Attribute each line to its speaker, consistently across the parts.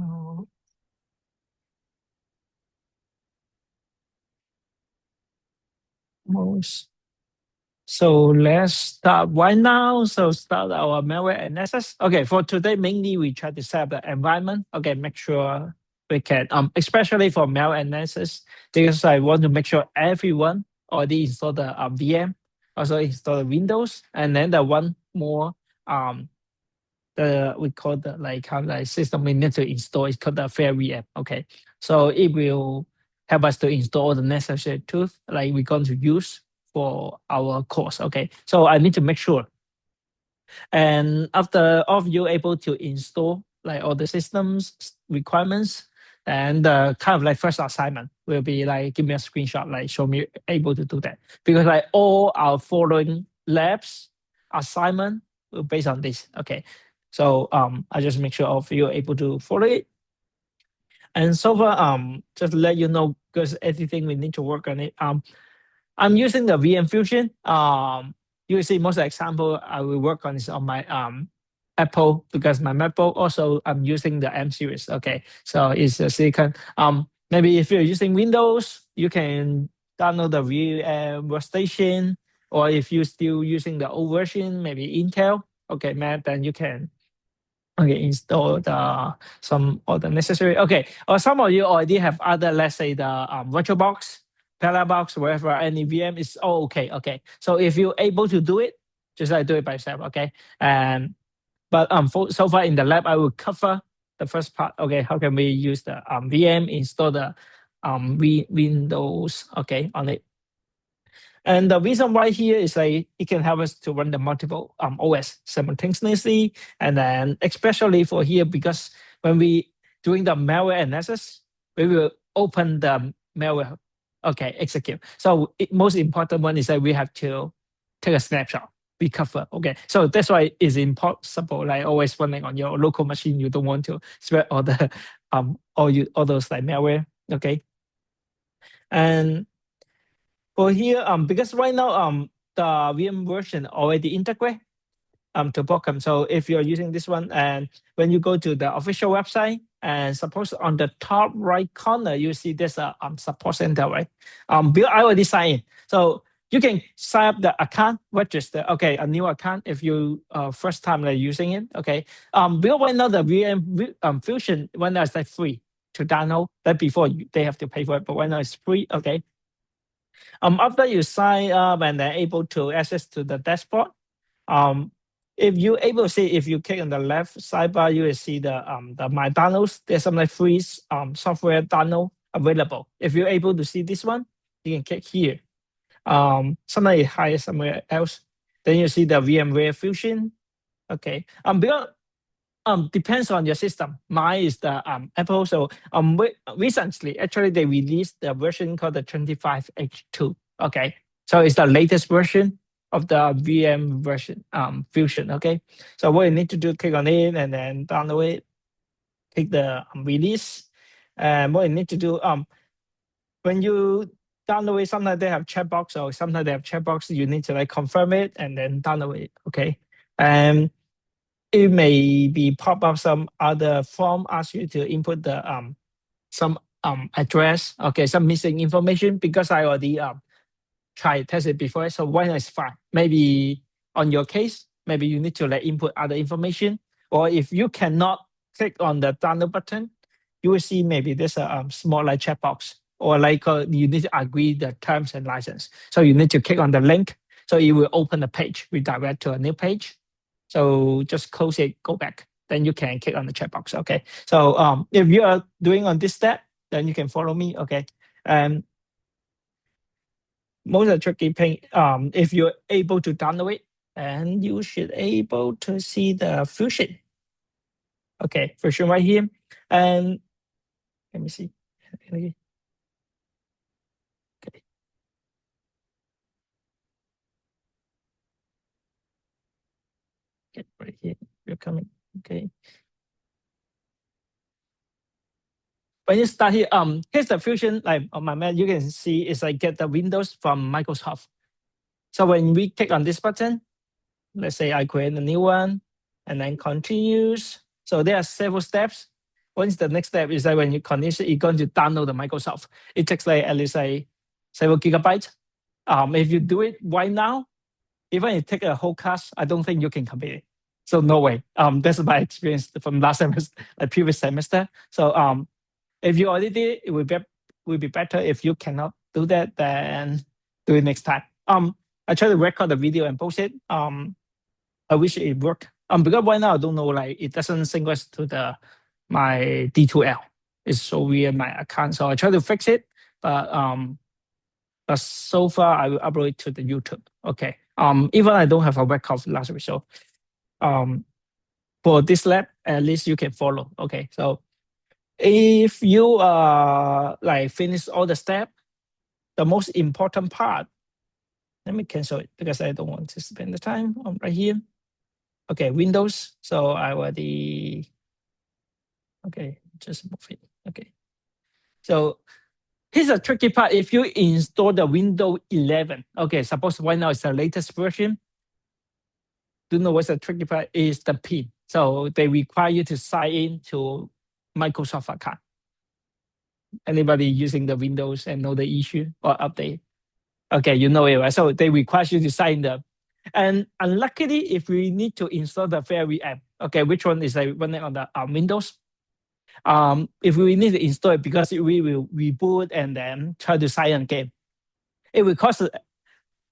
Speaker 1: Oh, most. So let's start right now. So start our malware analysis. Okay, for today, mainly we try to set up the environment. Okay, make sure we can, especially for malware analysis, because I want to make sure everyone already install the VM, also install the Windows, and then the one more, um, the we call the like kind of like system we need to install is called the Fair VM. Okay, so it will help us to install all the necessary tools like we're going to use for our course. Okay, so I need to make sure. And after all of you able to install like all the systems requirements, and the kind of like first assignment will be like give me a screenshot, like show me able to do that. Because like all our following labs assignment will based on this. Okay. So I just make sure all of you are able to follow it. And so far, just to let you know, because everything we need to work on it. I'm using the VM Fusion. You will see most example I will work on is on my Apple because my MacBook also I'm using the M series. Okay, so it's a silicon. Maybe if you're using Windows, you can download the VM workstation, or if you're still using the old version, maybe Intel. Okay, Mac, then you can install the some of the necessary. Okay, or some of you already have other, let's say the VirtualBox, Parabox, wherever any VM is all okay. Okay, so if you're able to do it, just like do it by yourself. Okay, and but so far in the lab, I will cover the first part. Okay, how can we use the VM install the Windows okay on it. And the reason why here is like it can help us to run the multiple OS simultaneously. And then especially for here, because when we doing the malware analysis, we will open the malware, okay, execute. So most important one is that we have to take a snapshot, recover. Okay, so that's why it's impossible. Like always running on your local machine, you don't want to spread all the all those like malware. Okay, and for here, because right now, the VM version already integrate to Bocom. So if you're using this one, and when you go to the official website, and suppose on the top right corner, you see there's a support center, right? Bill, I already signed in. So you can sign up the account, register, okay, a new account if you first time like using it, okay. Bill, right now the VM Fusion, right now it's like free to download. That before they have to pay for it, but right now it's free, okay. After you sign up and then able to access to the dashboard, um, if you able to see, if you click on the left sidebar, you will see the my downloads. There's some like free software download available. If you're able to see this one, you can click here. Somebody hide somewhere else. Then you see the VMware Fusion. Okay. Because depends on your system. Mine is the Apple. So recently, actually, they released the version called the 25H2. Okay, so it's the latest version of the VM version Fusion. Okay, so what you need to do, click on it and then download it. Click the release, and what you need to do when you download it, sometimes they have checkbox or sometimes they have checkbox. You need to like confirm it and then download it. Okay, and it may be pop up some other form, ask you to input the some address, okay, some missing information because I already tried test it before, so one is fine. Maybe on your case, maybe you need to like input other information, or if you cannot click on the download button, you will see maybe there's a small like checkbox, or like you need to agree the terms and license. So you need to click on the link, so it will open the page, redirect to a new page. So just close it, go back. Then you can click on the checkbox. Okay. So if you are doing on this step, then you can follow me. Okay. And most of the tricky thing, if you're able to download it, and you should able to see the Fusion. Okay, Fusion right here. And let me see. Okay. Get right here. You're coming. Okay. When you start here, here's the Fusion. Like on my Mac, you can see it's like get the Windows from Microsoft. So when we click on this button, let's say I create a new one and then continues. So there are several steps. once the next step is that when you connect it, you're going to download the Microsoft. It takes like at least like several gigabytes. If you do it right now, even if you take a whole class, I don't think you can complete it. So no way. That's my experience from last semester, like previous semester. So if you already did it, it will be better. If you cannot do that, then do it next time. I try to record the video and post it. I wish it worked. Because right now I don't know, like it doesn't synchronize to my D2L. It's so weird my account. So I try to fix it, but so far I will upload it to the YouTube. Okay. Even I don't have a record of last week. So for this lab, at least you can follow. Okay. So if you like finish all the steps, the most important part, let me cancel it because I don't want to spend the time on right here. Okay, Windows. So I already, okay, just move it. Okay. So here's a tricky part. If you install the Windows 11, okay, suppose right now it's the latest version. Do you know what's the tricky part is the PIN. So they require you to sign in to Microsoft account. Anybody using the Windows and know the issue or update? Okay, you know it, right? So they require you to sign up. And unluckily, if we need to install the Fairy app, okay, which one is like running on the Windows? If we need to install it because we will reboot and then try to sign in again, it will cause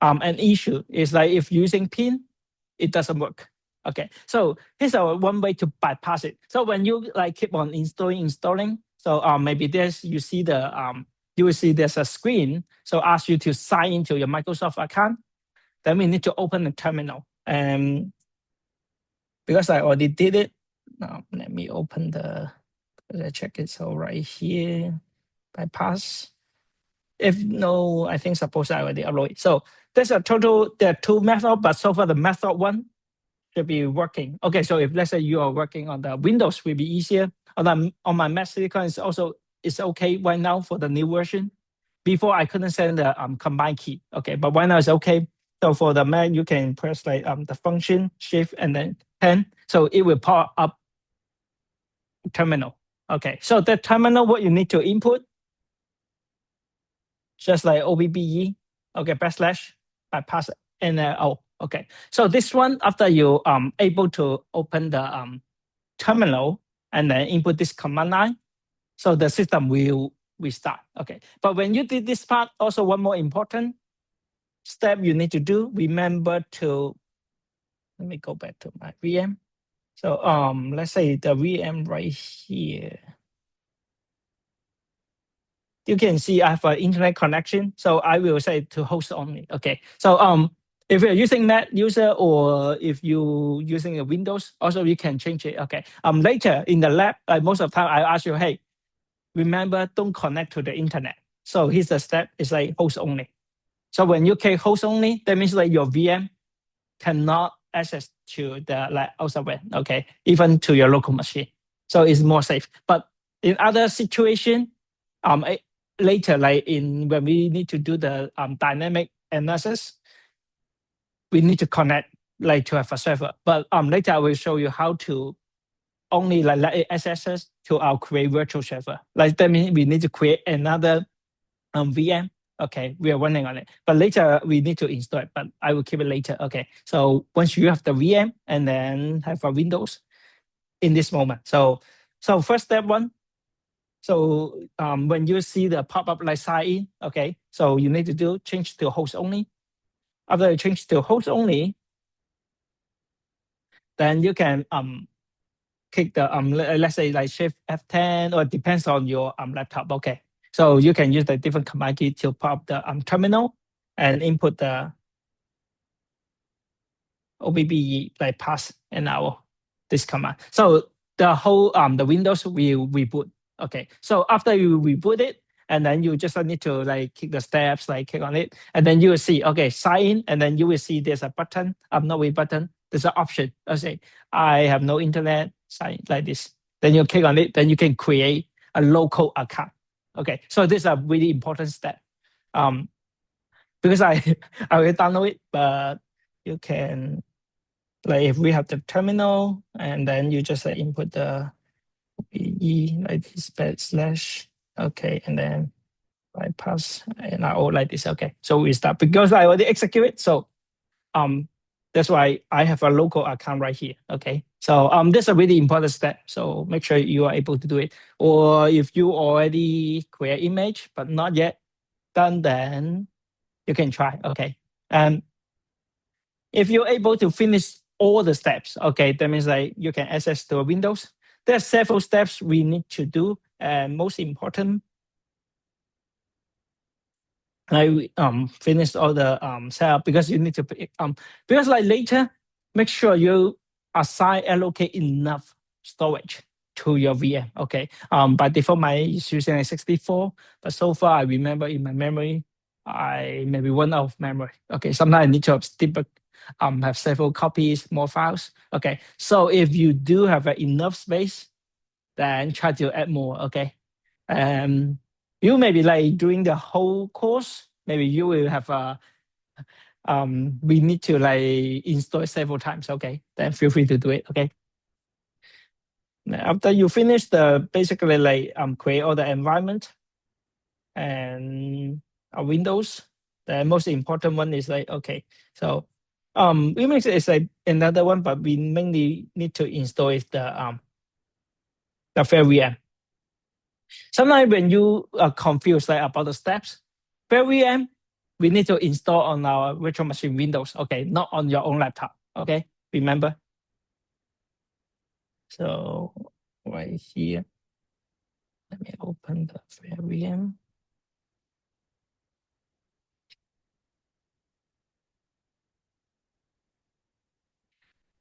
Speaker 1: an issue. It's like if using PIN, it doesn't work. Okay, so here's one way to bypass it. So when you like keep on installing, so maybe there's you will see there's a screen. So ask you to sign into your Microsoft account. Then we need to open the terminal. And because I already did it, now let me open I check it. So right here, bypass. If no, I think suppose I already upload it. So there's a total, there are two methods, but so far the method one should be working. Okay, so if let's say you are working on the Windows, will be easier. On my Mac Silicon, it's okay right now for the new version. Before I couldn't send the combine key. Okay, but right now it's okay. So for the Mac, you can press like the function shift and then 10. So it will pop up terminal. Okay, so the terminal, what you need to input, just like OBBE, okay, backslash, bypass NLO. Okay, so this one, after you able to open the terminal and then input this command line, so the system will restart. Okay, but when you did this part, also one more important step you need to do, remember to, let me go back to my VM. So let's say the VM right here. You can see I have an internet connection. So I will say to host only. Okay. So if you're using Mac user or if you using a Windows, also you can change it. Okay. Later in the lab, most of the time I ask you, hey, remember don't connect to the internet. So here's the step. It's like host only. So when you click host only, that means like your VM cannot access to the like outside web. Okay, even to your local machine. So it's more safe. But in other situation, later, like when we need to do the dynamic analysis, we need to connect like to have a server. But later I will show you how to only like let it access to our create virtual server. Like that means we need to create another VM. Okay, we are running on it. But later we need to install it, but I will keep it later. Okay, so once you have the VM and then have a Windows in this moment. So first step one. So when you see the pop-up like sign in, okay, so you need to do change to host only. After you change to host only, then you can click the let's say like shift F10 or it depends on your laptop. Okay, so you can use the different command key to pop the terminal and input the OBBE like pass and now this command. So the whole the Windows will reboot. Okay, so after you reboot it, and then you just need to like click the steps, like click on it, and then you will see, okay, sign in, and then you will see there's a button, no way button. There's an option. Let's say I have no internet, sign like this. Then you click on it, then you can create a local account. Okay, so this is a really important step. Because I will download it, but you can like if we have the terminal and then you just input the VE like this / okay, and then bypass and I all like this. Okay, so we start because I already execute it. So um that's why I have a local account right here. Okay, so that's a really important step. So make sure you are able to do it. Or if you already create image but not yet done, then you can try. Okay, and if you're able to finish all the steps, okay, that means like you can access to Windows. There are several steps we need to do, and most important, like finish all the setup because you need to because like later, make sure you assign allocate enough storage to your VM. Okay. By default, my is using a 64, but so far I remember in my memory, I maybe run out of memory. Okay. Sometimes I need to have several copies, more files. Okay. So if you do have enough space, then try to add more. Okay. Um, you maybe like during the whole course, maybe you will have we need to like install several times. Okay, then feel free to do it. Okay. Now, after you finish the basically like create all the environment and Windows, the most important one is like okay, so Remix is like another one, but we mainly need to install is the fair VM. Sometimes when you are confused like, about the steps, fair VM, we need to install on our virtual machine Windows, okay, not on your own laptop, okay? Remember? So right here, let me open the fair VM.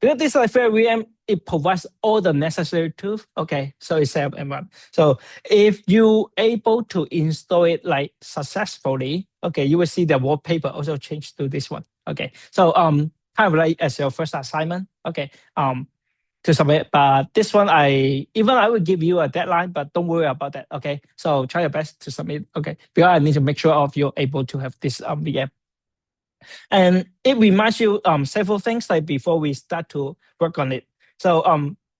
Speaker 1: Because this like fair VM, it provides all the necessary tools. Okay, so it's self-environment. So if you able to install it like successfully, okay, you will see the wallpaper also change to this one. Okay, so kind of like as your first assignment. Okay, to submit. But this one, I will give you a deadline, but don't worry about that. Okay, so try your best to submit. Okay, because I need to make sure of you're able to have this VM. And it reminds you several things like before we start to work on it. So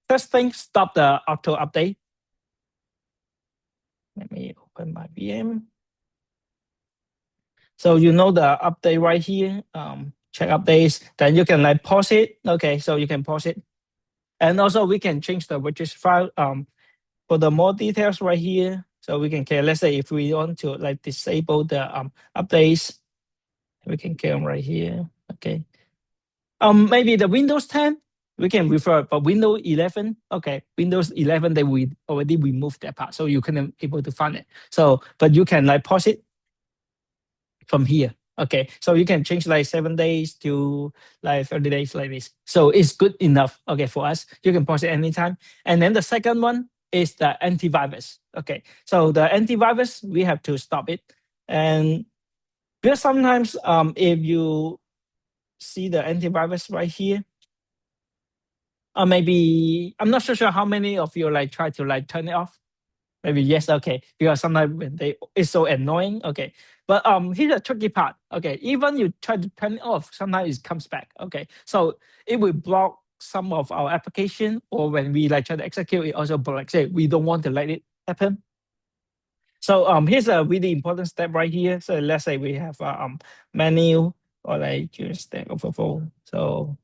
Speaker 1: first thing, stop the auto update. Let me open my VM. So you know the update right here. Check updates. Then you can like pause it. Okay, so you can pause it. And also we can change the widgets file for the more details right here. So we can care. Let's say if we want to like disable the updates, we can care right here. Okay. Maybe the Windows 10 we can refer, but Windows 11, okay, Windows 11 they will already remove that part, so you can able to find it. So, but you can like pause it from here. Okay, so you can change like 7 days to like 30 days like this. So it's good enough. Okay, for us, you can pause it anytime. And then the second one is the antivirus. Okay, so the antivirus we have to stop it, and because sometimes if you see the antivirus right here, or maybe I'm not so sure how many of you like try to like turn it off. Maybe yes, okay. Because sometimes when it's so annoying. Okay. But here's the tricky part. Okay. Even you try to turn it off, sometimes it comes back. Okay. So it will block some of our application, or when we like try to execute, it also blocks it. We don't want to let it happen. So here's a really important step right here. So let's say we have a menu or like just Stack Overflow. So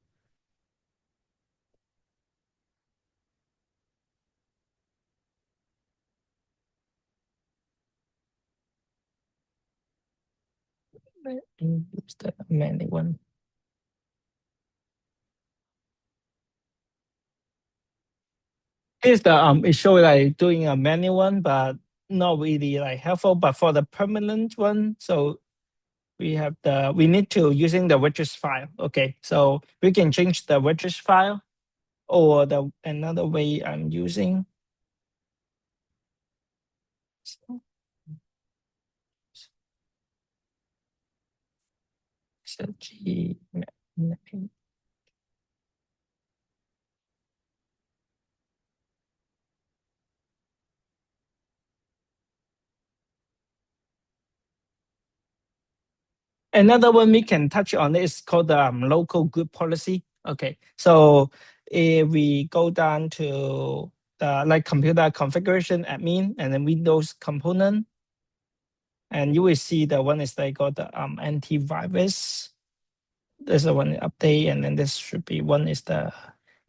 Speaker 1: use the menu one. Here's the it show like doing a manual one, but not really like helpful. But for the permanent one, so we need to using the widgets file. Okay, so we can change the widgets file, or the another way I'm using. So another one we can touch on is called the local group policy. Okay, so if we go down to the like computer configuration admin and then Windows component. And you will see the one is like got the antivirus. There's the one update, and then this should be one is the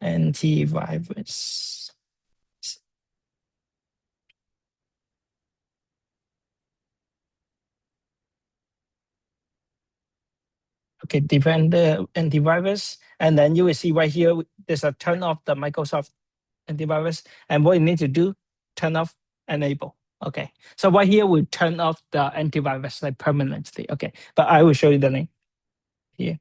Speaker 1: antivirus. Okay, defend the antivirus, and then you will see right here there's a turn off the Microsoft antivirus, and what you need to do, turn off, enable. Okay, so right here we turn off the antivirus like permanently. Okay, but I will show you the link here.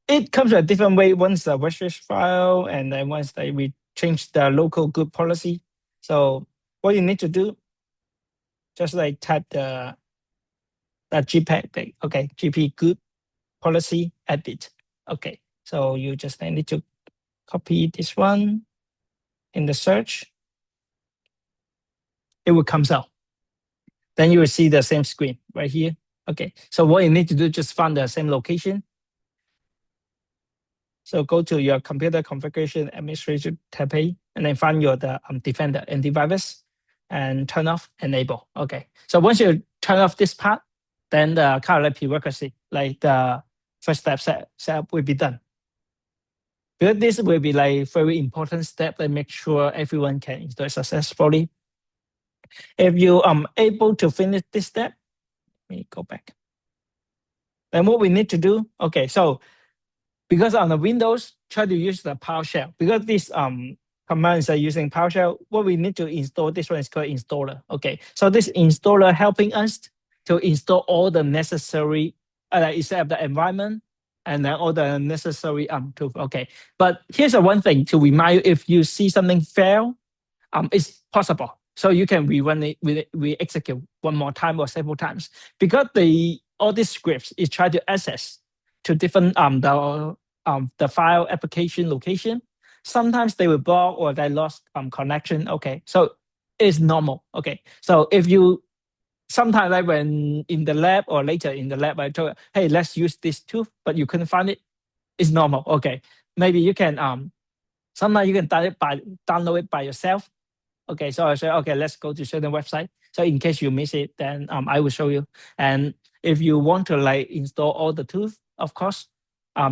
Speaker 1: It comes a different way. Once the register file, and then once we change the local group policy. So what you need to do, just like type the GPG, okay, GP group policy edit. Okay, so you just need to copy this one in the search. It will come out. Then you will see the same screen right here. Okay, so what you need to do, just find the same location. So go to your computer configuration administration tab and then find your Defender antivirus and turn off enable. Okay, so once you turn off this part, then the kind of like prerequisite, like the first step setup will be done. Because this will be like very important step that make sure everyone can install it successfully. If you able to finish this step, let me go back. Then what we need to do, okay, so because on the Windows, try to use the PowerShell. Because these commands are using PowerShell, what we need to install, this one is called installer. Okay, so this installer helping us to install all the necessary, except the environment, and then all the necessary tools. Okay, but here's the one thing to remind you: if you see something fail, it's possible. So you can rerun it, re-execute one more time or several times, because all these scripts is trying to access to different the file application location. Sometimes they will block or they lost connection. Okay, so it's normal. Okay, so if you sometimes like when in the lab or later in the lab, I told, hey, let's use this tool, but you couldn't find it. It's normal. Okay, maybe you can sometimes you can download it by yourself. Okay, so I say, okay, let's go to certain website. So in case you miss it, then I will show you. And if you want to like install all the tools, of course,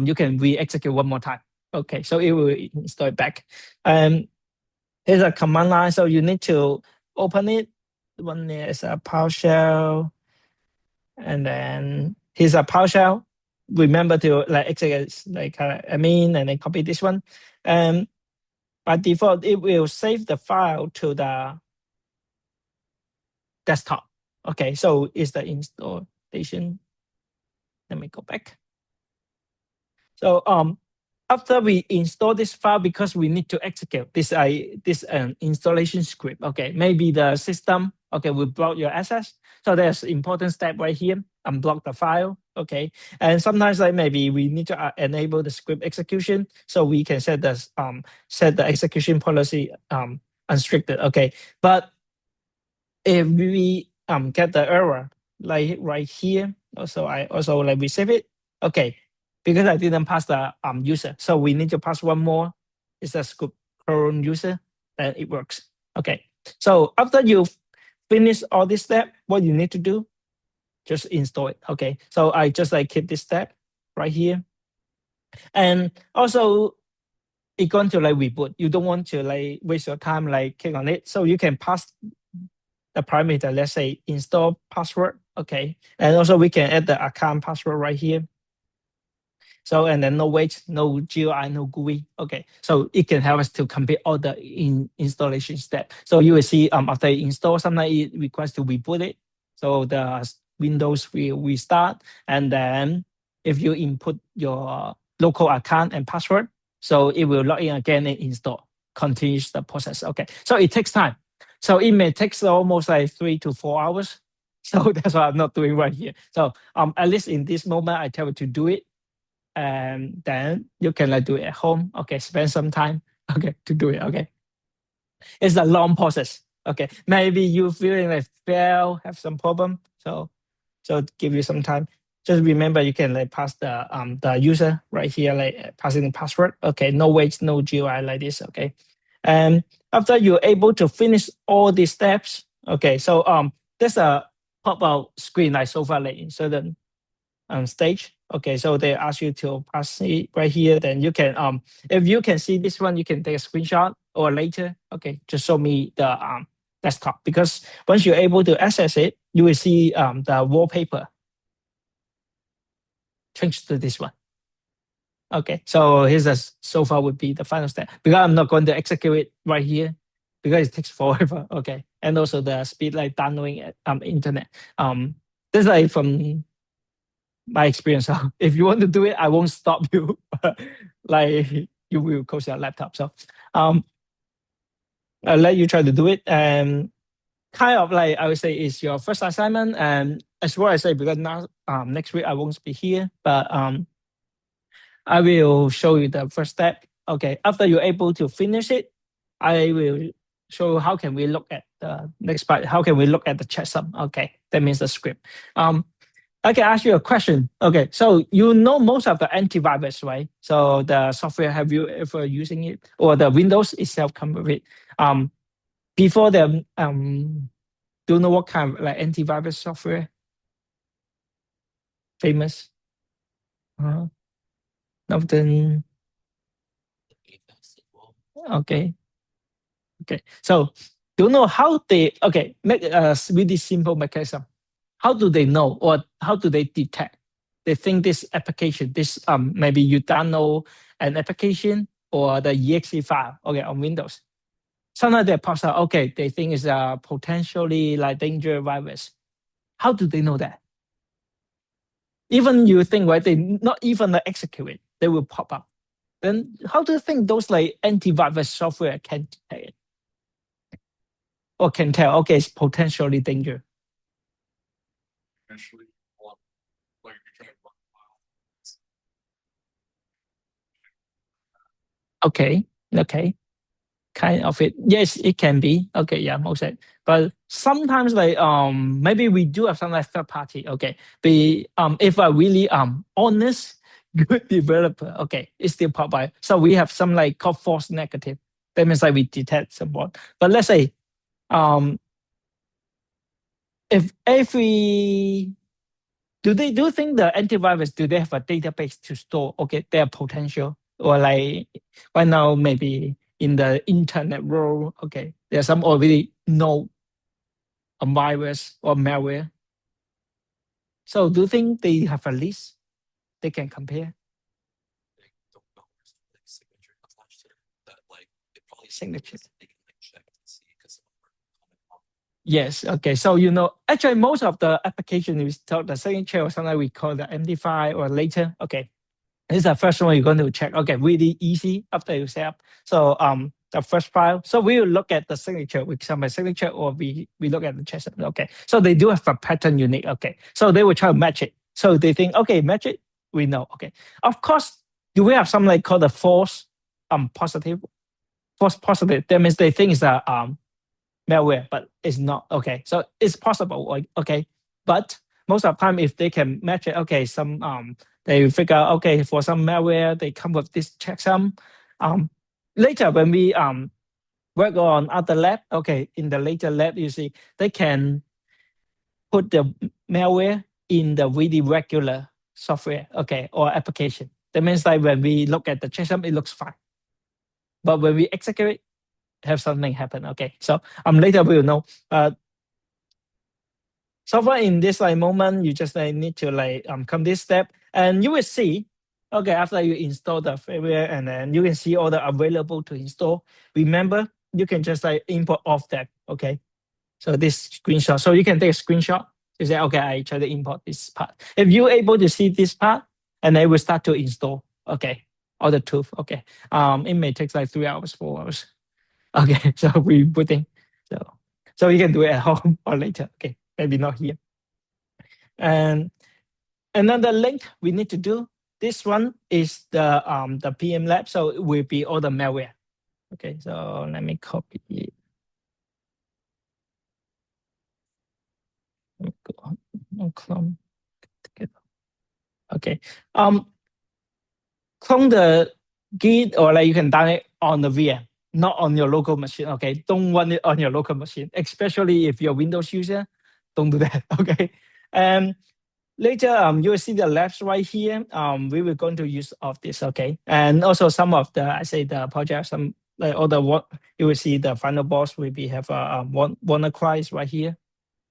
Speaker 1: you can re-execute one more time. Okay, so it will install it back. Here's a command line, so you need to open it. One is a PowerShell, and then here's a PowerShell. Remember to like execute like admin, and then copy this one. By default, it will save the file to the desktop. Okay, so it's the installation. Let me go back. So after we install this file, because we need to execute this installation script. Okay, maybe the system will block your access. So there's important step right here. Unblock the file. Okay, and sometimes like maybe we need to enable the script execution, so we can set the execution policy unrestricted. Okay, but if we get the error like right here, I also like receive it. Okay, because I didn't pass the user, so we need to pass one more. It's a scoop current user, then it works. Okay, so after you finish all this step, what you need to do, just install it. Okay, so I just like keep this step right here, and also it's going to like reboot. You don't want to like waste your time like click on it, so you can pass the parameter. Let's say install password. Okay, and also we can add the account password right here. So, and then no wait, no GUI, no GUI. Okay, so it can help us to complete all the installation step. So you will see after you install, sometimes it requires to reboot it. So the Windows will restart, and then if you input your local account and password, so it will log in again and install, continues the process. Okay, so it takes time. So it may take almost like 3 to 4 hours. So that's what I'm not doing right here. So at least in this moment, I tell you to do it. And then you can like do it at home. Okay, spend some time. Okay, to do it. Okay, it's a long process. Okay, maybe you feeling like fail, have some problem. So give you some time. Just remember you can like pass the user right here, like passing the password. Okay, no wait, no GUI like this. Okay, After you're able to finish all these steps, okay, so there's a pop-out screen like so far like in certain stage. Okay, so they ask you to pass it right here. Then you can if you can see this one, you can take a screenshot or later. Okay, just show me the desktop, because once you're able to access it, you will see the wallpaper change to this one. Okay, so here's a so far would be the final step, because I'm not going to execute it right here because it takes forever. Okay, and also the speed like downloading internet. This like from my experience. So if you want to do it, I won't stop you. Like you will close your laptop. So I'll let you try to do it. And kind of like I would say is your first assignment. And as well as I say, because now next week I won't be here, but I will show you the first step. Okay, after you're able to finish it, I will show you how can we look at the next part. How can we look at the checksum? Okay, that means the script. I can ask you a question. Okay, so you know most of the antivirus, right? So the software, have you ever using it, or the Windows itself come with it? Before the do you know what kind of like antivirus software famous? Nothing. Okay, okay. So do you know how they? Okay, make a really simple mechanism. How do they know, or how do they detect? They think this application, this maybe you download an application or the exe file, okay, on Windows. Sometimes they pops out, okay, they think it's a potentially like dangerous virus. How do they know that? Even you think, right, they not even like execute it, they will pop up. Then how do you think those like antivirus software can detect it? Or can tell, okay, it's potentially dangerous? Okay, okay. Kind of it. Yes, it can be. Okay, yeah, most of it. But sometimes like maybe we do have some like third party. Okay. Be if a really honest good developer, okay, it's still pop by. So we have some like called false negative. That means like we detect someone. But let's say if every do you think the antivirus, do they have a database to store okay their potential, or like right now maybe in the internet world, okay, there's some already know a virus or malware. So do you think they have a list they can compare? Signature. Yes. Okay. So actually, most of the application we talk the signature, or something we call the MD5 or later. Okay, this is the first one you're going to check. Okay, really easy after you set up. So the first file. So we will look at the signature, we some signature, or we look at the checksum. Okay, so they do have a pattern unique. Okay, so they will try to match it. So they think, okay, match it. We know. Okay, of course, do we have something like called a false positive? False positive. That means they think it's a malware, but it's not. Okay, so it's possible. Like, okay, but most of the time, if they can match it, okay, some they figure out, okay, for some malware, they come with this checksum. Later when we work on other lab, okay, in the later lab, you see they can put the malware in the really regular software, okay, or application. That means like when we look at the checksum, it looks fine, but when we execute it, have something happen. Okay, so later we will know. So far in this like moment, you just need to like come this step, and you will see. Okay, after you install the firmware, and then you can see all the available to install. Remember, you can just like import off that. Okay, so this screenshot. So you can take a screenshot. You say, okay, I try to import this part. If you're able to see this part, and then we start to install. Okay, all the tools. Okay, it may take like 3 hours, 4 hours. Okay, so rebooting. So you can do it at home or later. Okay, maybe not here. And another link we need to do. This one is the PM lab, so it will be all the malware. Okay, so let me copy it. Clone. Okay. Clone the Git, or like you can download it on the VM. not on your local machine. Okay, don't run it on your local machine, especially if you're a Windows user. Don't do that. Okay, and later you will see the labs right here. We will going to use of this. Okay, and also some of the I say the project, some like all the what you will see the final boss will be have a WannaCry right here.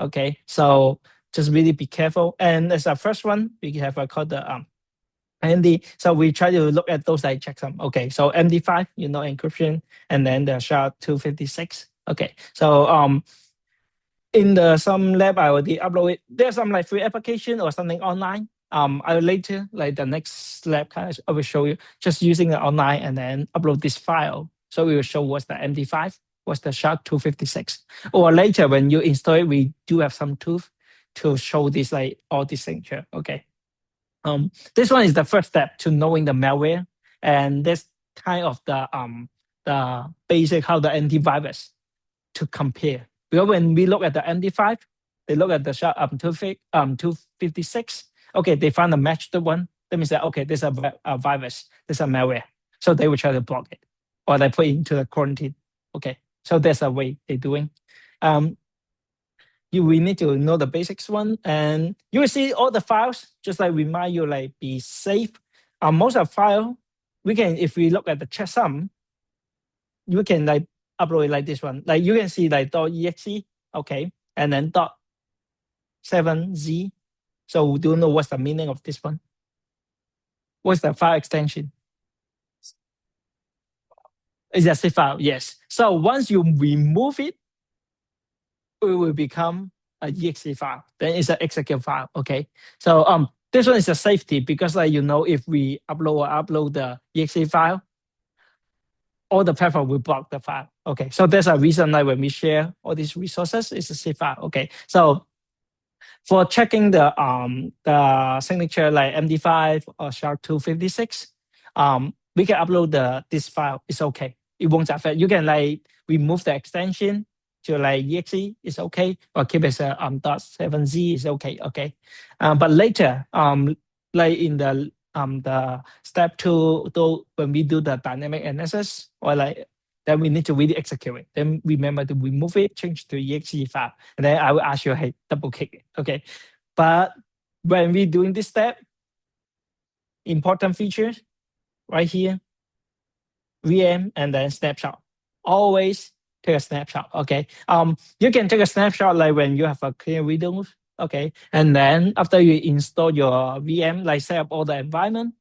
Speaker 1: Okay, so just really be careful. And as a first one, we have a called the MD. So we try to look at those like checksum. Okay, so MD5, encryption, and then the SHA-256. Okay, so in the some lab I already upload it. There's some like free application or something online. I will later like the next lab I will show you just using the online and then upload this file. So we will show what's the MD5, what's the SHA-256. Or later when you install it, we do have some tools to show this like all this signature. Okay. This one is the first step to knowing the malware, and that's kind of the basic how the antivirus to compare. Because when we look at the MD5, they look at the SHA-256. Okay, they find a matched one. That means that okay, there's a virus, there's a malware, so they will try to block it, or they put it into the quarantine. Okay, so that's a way they're doing. We need to know the basics one, and you will see all the files. Just like remind you, like be safe. Most of file we can, if we look at the checksum, you can like upload it like this one. Like you can see like .exe, okay, and then .7z. So do you know what's the meaning of this one? What's the file extension? It's a zip file, yes. So once you remove it, it will become a exe file. Then it's an execute file. Okay. So this one is a safety because like if we upload the exe file, all the platform will block the file. Okay. So there's a reason like when we share all these resources, it's a zip file. Okay. So for checking the signature like MD5 or SHA-256, we can upload this file. It's okay. It won't affect. You can like remove the extension to like exe is okay, or keep it as a .7z is okay. Okay, but later like in the step 2, though, when we do the dynamic analysis or like then we need to really execute it. Then remember to remove it, change to exe file, and then I will ask you, hey, double click it. Okay, but when we doing this step, important features right here, VM and then snapshot. Always take a snapshot. Okay. You can take a snapshot like when you have a clear Windows. Okay. And then after you install your VM, like set up all the environment,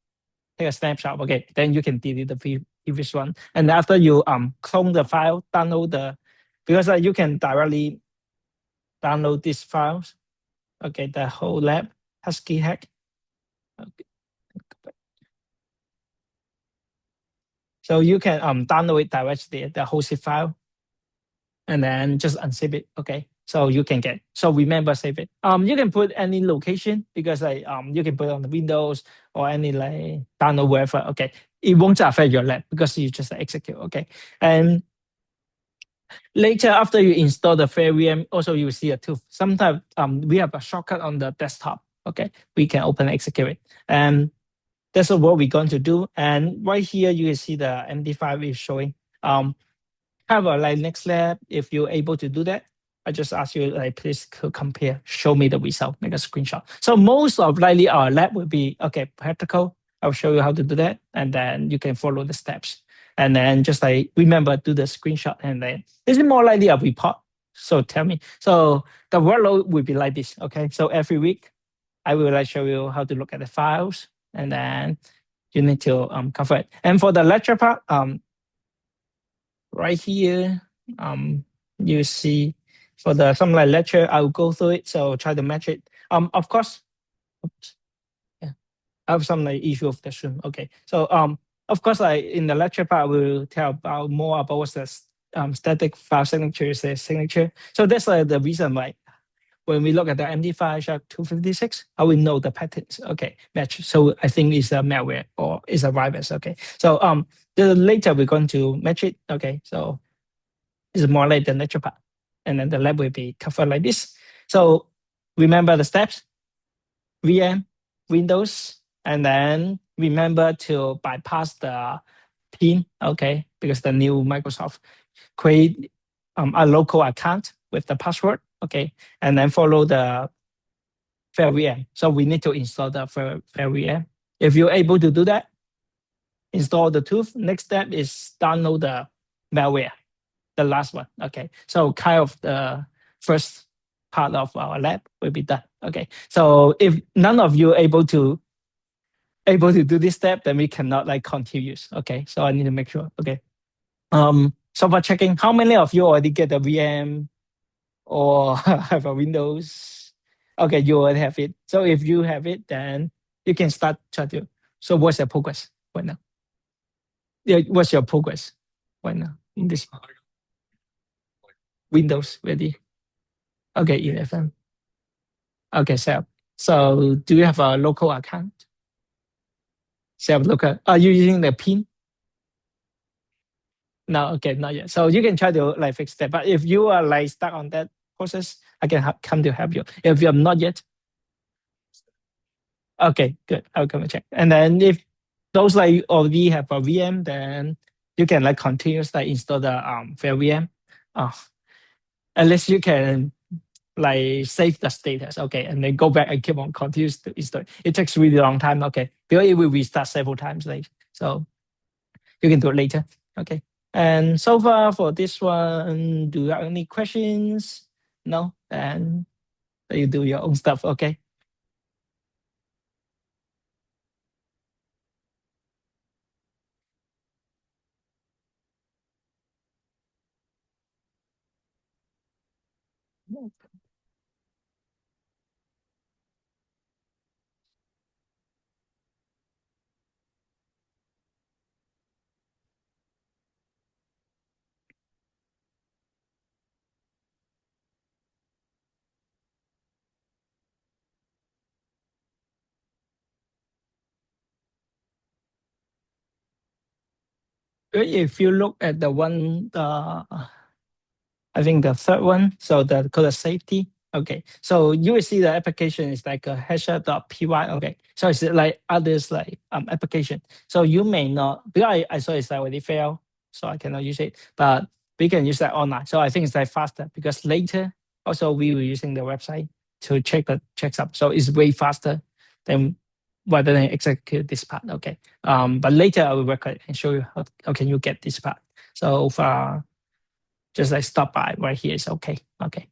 Speaker 1: take a snapshot. Okay. Then you can delete the previous one. And after you clone the file, download because you can directly download these files. Okay. The whole lab, Husky hack. Okay. So you can download it directly, the whole zip file, and then just unzip it. Okay. So you can get, so remember, save it. You can put any location because like you can put it on the Windows or any like download wherever. Okay. It won't affect your lab because you just execute. Okay. And later after you install the fair VM, also you will see a tool. Sometimes we have a shortcut on the desktop. Okay. We can open and execute it. And that's what we're going to do. And right here, you can see the MD5 is showing. Have a like next lab, if you're able to do that, I just ask you like, please compare, show me the result, make a screenshot. So most of likely our lab will be, okay, practical. I'll show you how to do that. And then you can follow the steps. And then just like, remember, do the screenshot. And then this is more likely a report. So tell me. So the workload will be like this. Okay. So every week, I will like show you how to look at the files. And then you need to cover it. And for the lecture part, right here, you see for the some like lecture, I'll go through it. So try to match it. Of course, oops, yeah, I have some like issue of the Zoom. Okay, so of course, like in the lecture part, we'll tell about more about what's the static file signature is a signature. So that's the reason why when we look at the MD5 SHA-256, I will know the patterns. Okay, match. So I think it's a malware or it's a virus. Okay, so later we're going to match it. Okay, so it's more like the lecture part, and then the lab will be covered like this. So remember the steps: VM, Windows, and then remember to bypass PIN, okay, because the new Microsoft create a local account with the password, okay, and then follow the fair VM. So we need to install the fair VM. If you're able to do that, install the tool. Next step is download the malware, the last one. Okay, so kind of the first part of our lab will be done. Okay, so if none of you able to do this step, then we cannot like continue. Okay, so I need to make sure. Okay, so for checking, how many of you already get a VM or have a Windows? Okay, you already have it. So if you have it, then you can start try to. So what's your progress right now? Yeah, what's your progress right now in this Windows ready? Okay, 11. Okay, so do you have a local account? Self local. Are you using the PIN? No, okay, not yet. So you can try to like fix that. But if you are like stuck on that process, I can come to help you. If you're not yet, okay, good. I'll come and check. And then if those like already have a VM, then you can like continuously install the fair VM. Uh, at least you can like save the status, okay, and then go back and keep on continues to install. It takes really long time, okay, because it will restart several times, like so you can do it later, okay. And so far for this one, do you have any questions? No, and you do your own stuff, okay. If you look at the one, I think the third one, so the called the safety. Okay, so you will see the application is like a hasher.py. Okay, so it's like others like application. So you may not, because I saw it's already failed, so I cannot use it. But we can use that online. So I think it's like faster because later also we were using the website to checks up. So it's way faster than rather than execute this part. Okay. But later I will record and show you how can you get this part. So for just like stop by right here is okay. Okay.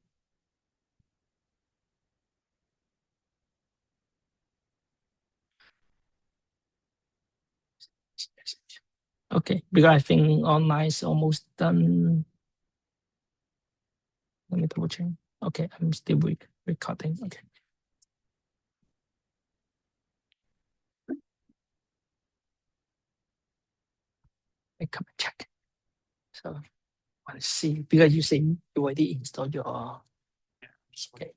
Speaker 1: Okay, because I think online is almost done. Let me double check. Okay, I'm still recording. Okay. I come and check. So I want to see because you say you already installed your. Okay.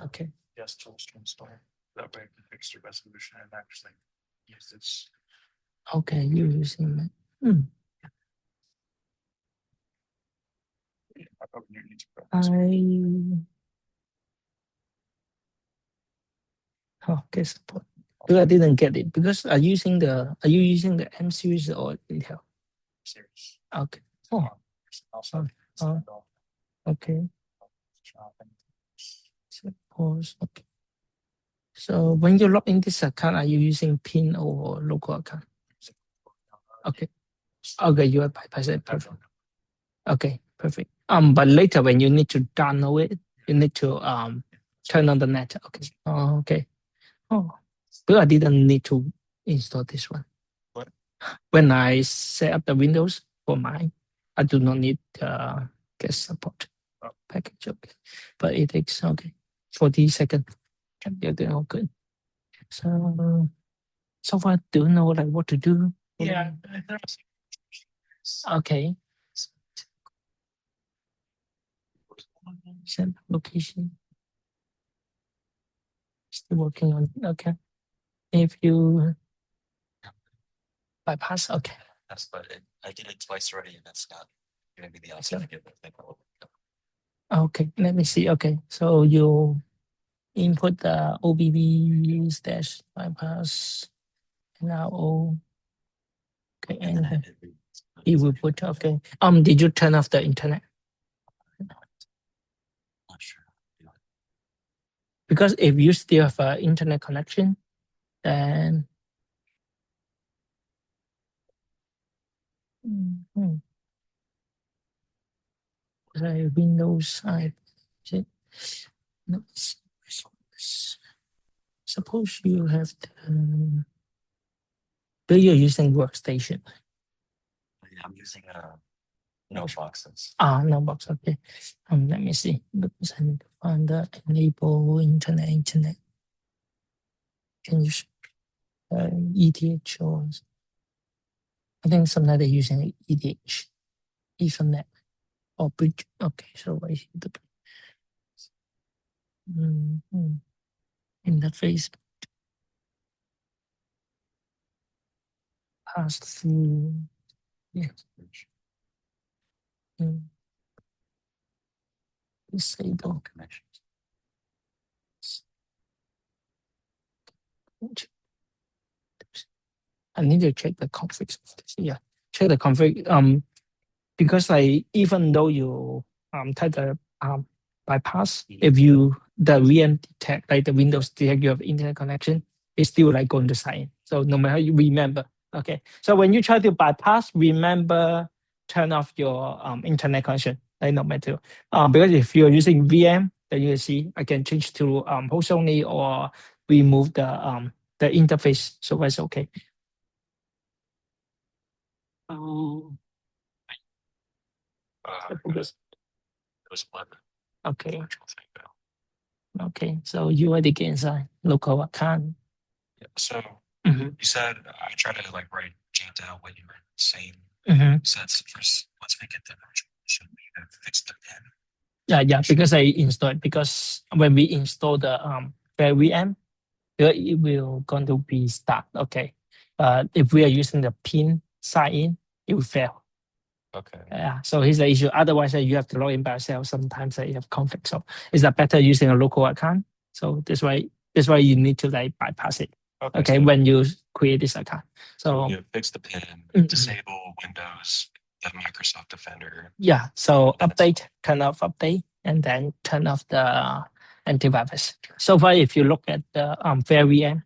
Speaker 1: Okay.
Speaker 2: Yes, tools to install. That way I can fix the resolution and actually use this.
Speaker 1: Okay, you're using it. Hmm.
Speaker 2: I probably need to
Speaker 1: okay, support. Because I didn't get it. Because are you using the M series or Intel?
Speaker 2: series.
Speaker 1: Okay. Oh. Okay. Suppose. Okay. So when you log in this account, are you using PIN or local account? Okay. Okay, you are bypass it. Perfect. Okay, perfect. But later when you need to download it, you need to turn on the net. Okay. Oh, okay. Oh, but I didn't need to install this one.
Speaker 2: What?
Speaker 1: When I set up the Windows for mine, I do not need get support package. Okay, but it takes 40 seconds. You're doing all good. So far, do you know like what to do?
Speaker 2: Yeah.
Speaker 1: Okay. Send location. Still working on it. Okay. If you bypass, okay.
Speaker 2: That's but I did it twice already and that's not gonna be the option I give it.
Speaker 1: Okay, let me see. Okay, so you input the OBB dash bypass now. Okay, and it will put okay. Did you turn off the internet?
Speaker 2: Not sure.
Speaker 1: Because if you still have an internet connection, then the Windows I no, suppose you have the you're using workstation.
Speaker 2: Yeah, I'm using no boxes.
Speaker 1: No box. Okay. Let me see. Because I need to find the enable internet. Can you ETH or I think sometimes they're using ETH, Ethernet or bridge. Okay, so I see the interface pass through. Yeah. Disable
Speaker 2: Connections.
Speaker 1: I need to check the config. Yeah, check the config. Because even though you type the bypass, if you the VM detect the Windows detect you have internet connection, it's still going to sign in. So no matter you remember. Okay. So when you try to bypass, remember turn off your internet connection. No matter because if you're using VM, then you see I can change to host only or remove the interface. So that's okay.
Speaker 2: It was 11.
Speaker 1: Okay. Okay, so you already get inside local account.
Speaker 2: Yeah, so
Speaker 1: you
Speaker 2: said I try to jot down what you were saying. So that's first. Once we get the virtual machine, we have fixed the pin.
Speaker 1: Yeah, because I installed because when we install the VM, it will going to be start. Okay, if we are using the pin sign in, it will fail.
Speaker 2: Okay.
Speaker 1: Yeah, so here's the issue. Otherwise, you have to log in by yourself. Sometimes you have conflict. So it's better using a local account. So that's why you need to bypass it. Okay, so when you create this account. So
Speaker 2: you fix the pin, disable Windows, the Microsoft Defender.
Speaker 1: Yeah, so update, turn off update, and then turn off the antivirus. So far, if you look at the Fair VM,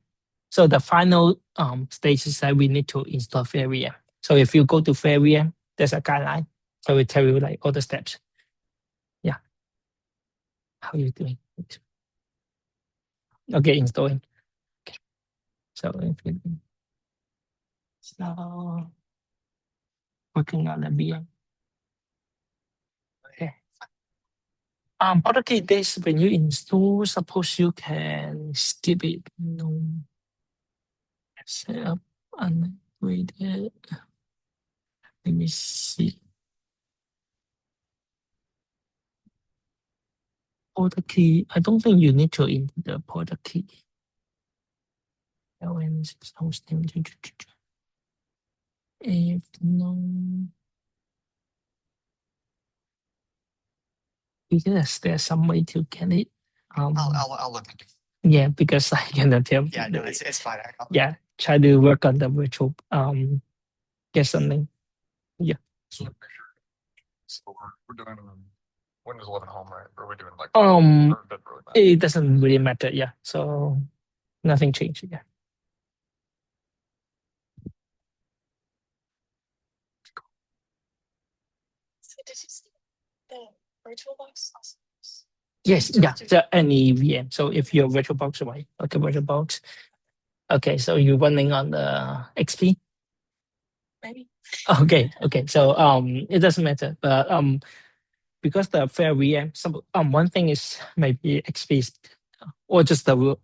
Speaker 1: so the final stage is that we need to install Fair VM. So if you go to Fair VM, there's a guideline. So it tell you all the steps. Yeah. How are you doing? Okay, installing. Okay. So working on the VM. Okay. Product days when you install, suppose you can skip it. No. Set up unupgraded. Let me see. Product key. I don't think you need to input the product key. LN hosting. If no, because there's some way to get it.
Speaker 3: I'll look into it.
Speaker 1: Yeah, because I cannot tell.
Speaker 3: Yeah, no, it's fine.
Speaker 1: Yeah, try to work on the virtual get something. Yeah.
Speaker 2: So we're doing Windows 11 Home, right? Or are we doing
Speaker 1: it doesn't really matter. Yeah, so nothing changed. Yeah.
Speaker 4: So did you see the virtual box?
Speaker 1: Yes, yeah, so any VM. So if you're VirtualBox, right? Okay, VirtualBox. Okay, so you're running on the XP?
Speaker 4: Maybe.
Speaker 1: Okay. So it doesn't matter. But because the fair VM, some one thing is maybe XP or just the